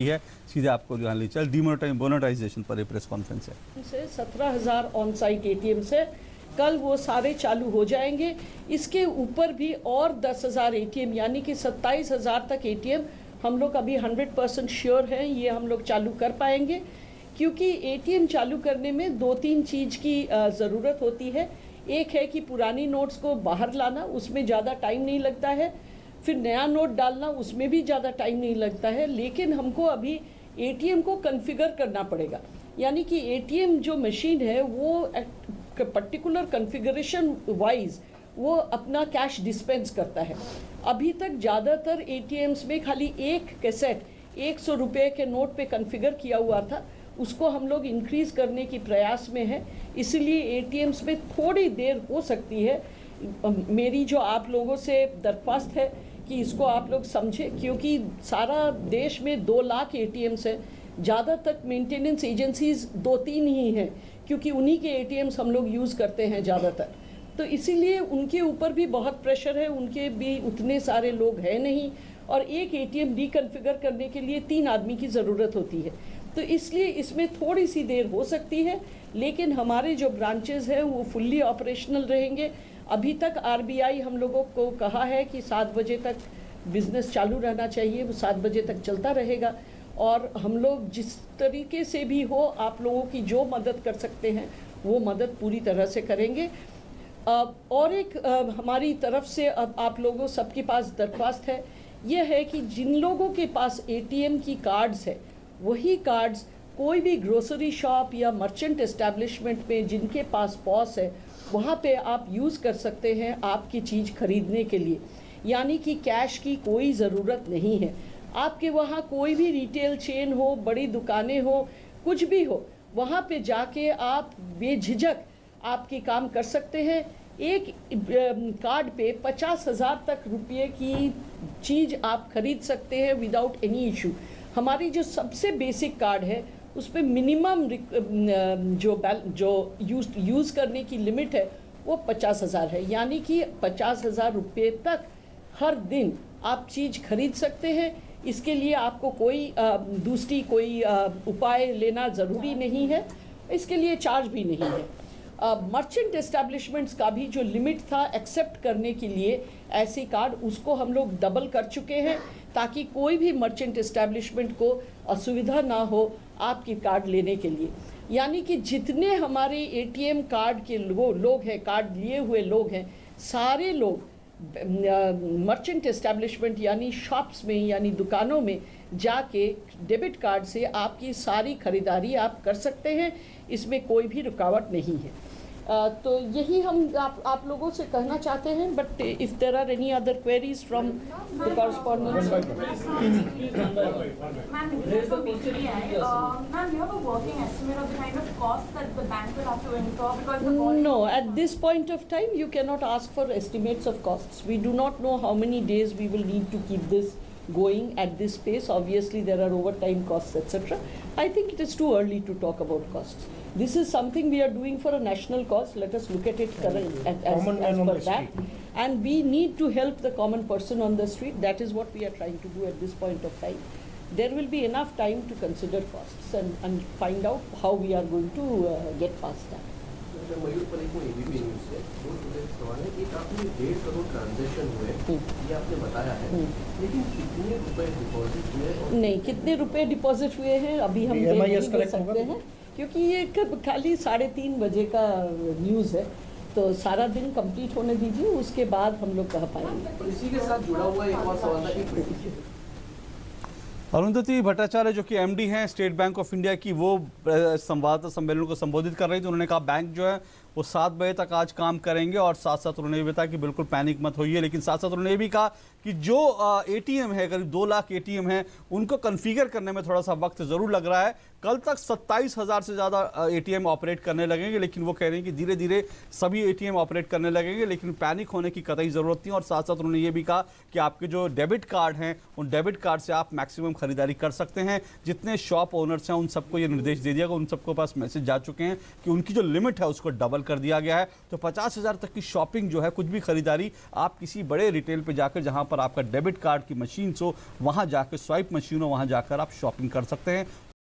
है सीधे आपको यहाँ ले चल डिमोनेटाइजेशन पर प्रेस कॉन्फ्रेंस है से 17,000 ऑन साइट एटीएम से कल वो सारे चालू हो जाएंगे। इसके ऊपर भी और 10,000 एटीएम यानी कि 27,000 तक एटीएम हम लोग अभी 100% श्योर हैं ये हम लोग चालू कर पाएंगे, क्योंकि एटीएम चालू करने में 2-3 चीज़ की ज़रूरत होती है। एक है कि पुरानी नोट्स को बाहर लाना, उसमें ज़्यादा टाइम नहीं लगता है, फिर नया नोट डालना उसमें भी ज़्यादा टाइम नहीं लगता है। लेकिन हमको अभी एटीएम को कॉन्फ़िगर करना पड़ेगा, यानी कि एटीएम जो मशीन है वो पर्टिकुलर कॉन्फ़िगरेशन वाइज वो अपना कैश डिस्पेंस करता है। अभी तक ज़्यादातर एटीएम्स में खाली एक कैसेट 100 रुपये के नोट पे कॉन्फ़िगर किया हुआ था, उसको हम लोग इंक्रीज़ करने की प्रयास में है। इसलिए एटीएम्स में थोड़ी देर हो सकती है। मेरी जो आप लोगों से दरख्वास्त है कि इसको आप लोग समझें, क्योंकि सारा देश में 2 लाख एटीएम्स हैं। ज़्यादा तक मेंटेनेंस एजेंसीज़ 2-3 ही हैं, क्योंकि उन्हीं के एटीएम्स हम लोग यूज़ करते हैं ज़्यादातर। तो इसीलिए उनके ऊपर भी बहुत प्रेशर है, उनके भी उतने सारे लोग हैं नहीं, और एक एटीएम रिकॉन्फ़िगर करने के लिए 3 आदमी की ज़रूरत होती है। तो इसलिए इसमें थोड़ी सी देर हो सकती है, लेकिन हमारे जो ब्रांचेज़ हैं वो फुल्ली ऑपरेशनल रहेंगे। अभी तक आरबीआई हम लोगों को कहा है कि 7 बजे तक बिज़नेस चालू रहना चाहिए, वो 7 बजे तक चलता रहेगा। और हम लोग जिस तरीके से भी हो आप लोगों की जो मदद कर सकते हैं वो मदद पूरी तरह से करेंगे। और एक हमारी तरफ से अब आप लोगों सबके पास दरख्वास्त है, ये है कि जिन लोगों के पास एटीएम की कार्ड्स है वही कार्ड्स कोई भी ग्रोसरी शॉप या मर्चेंट एस्टेब्लिशमेंट में जिनके पास पॉस है वहाँ पे आप यूज़ कर सकते हैं आपकी चीज़ खरीदने के लिए, यानी कि कैश की कोई ज़रूरत नहीं है। आपके वहाँ कोई भी रिटेल चेन हो, बड़ी दुकानें हो, कुछ भी हो, वहाँ पे जाके आप बेझिझक आपकी काम कर सकते हैं। एक कार्ड पे 50,000 तक रुपये की चीज़ आप खरीद सकते हैं विदाउट एनी इशू। हमारी जो सबसे बेसिक कार्ड है उस पर मिनिमम जो यूज़ करने की लिमिट है वो 50,000 है, यानी कि 50,000 रुपये तक हर दिन आप चीज़ खरीद सकते हैं। इसके लिए आपको कोई दूसरी कोई उपाय लेना ज़रूरी नहीं है, इसके लिए चार्ज भी नहीं है। मर्चेंट एस्टैब्लिशमेंट्स का भी जो लिमिट था एक्सेप्ट करने के लिए ऐसी कार्ड, उसको हम लोग डबल कर चुके हैं, ताकि कोई भी मर्चेंट एस्टैब्लिशमेंट को असुविधा ना हो आपकी कार्ड लेने के लिए। यानी कि जितने हमारे एटीएम कार्ड के लोग हैं, कार्ड लिए हुए लोग हैं, सारे लोग मर्चेंट एस्टैब्लिशमेंट यानी शॉप्स में यानी दुकानों में जाके डेबिट कार्ड से आपकी सारी खरीदारी आप कर सकते हैं, इसमें कोई भी रुकावट नहीं है। तो यही हम आप लोगों से कहना चाहते हैं। But if there are any other queries from the correspondents. No, at this point of time you cannot ask for estimates of costs. We do not know how many days we will need to keep this going at this pace. Obviously there are overtime costs, etc. I think it is too early to talk about costs. This is something we are doing for a national cause. Let us look at it as per that. And we need to help the common person on the street. That is what we are trying to do at this point of time. There will be enough time to consider costs and find out how we are going to get past that. मयूर परेख को ABP news से 2 सवाल है। एक आपने 1.5 crore transaction हुए ये आपने बताया है, लेकिन कितने रुपए डिपॉजिट हुए? नहीं, कितने रुपए डिपॉजिट हुए हैं अभी हम नहीं दे सकते हैं, क्योंकि ये खाली 3:30 बजे का न्यूज़ है, तो सारा दिन कंप्लीट होने दीजिए, उसके बाद हम लोग कह पाएंगे। इसी के साथ जुड़ा हुआ एक और सवाल था। अरुंधति भट्टाचार्य जो कि एमडी हैं स्टेट बैंक ऑफ इंडिया की, वो संवाददाता सम्मेलन को संबोधित कर रही थी। उन्होंने कहा बैंक जो है वो 7 बजे तक आज काम करेंगे, और साथ साथ उन्होंने ये बताया कि बिल्कुल पैनिक मत होइए। लेकिन साथ साथ उन्होंने ये भी कहा कि जो एटीएम है, करीब 2 लाख एटीएम है, उनको कॉन्फ़िगर करने में थोड़ा सा वक्त ज़रूर लग रहा है। कल तक 27,000 से ज़्यादा एटीएम ऑपरेट करने लगेंगे, लेकिन वो कह रहे हैं कि धीरे धीरे सभी एटीएम ऑपरेट करने लगेंगे, लेकिन पैनिक होने की कतई ज़रूरत नहीं। और साथ साथ उन्होंने ये भी कहा कि आपके जो डेबिट कार्ड हैं उन डेबिट कार्ड से आप मैक्सिमम खरीदारी कर सकते हैं। जितने शॉप ओनर्स हैं उन सबको ये निर्देश दे दिया गया, उन सबको पास मैसेज जा चुके हैं कि उनकी जो लिमिट है उसको डबल अमल कर दिया गया है। तो 50,000 तक की शॉपिंग जो है, कुछ भी खरीदारी आप किसी बड़े रिटेल पे जाकर, जहां पर आपका डेबिट कार्ड की मशीन हो, वहां जाकर, स्वाइप मशीन हो, वहां जाकर आप शॉपिंग कर सकते हैं।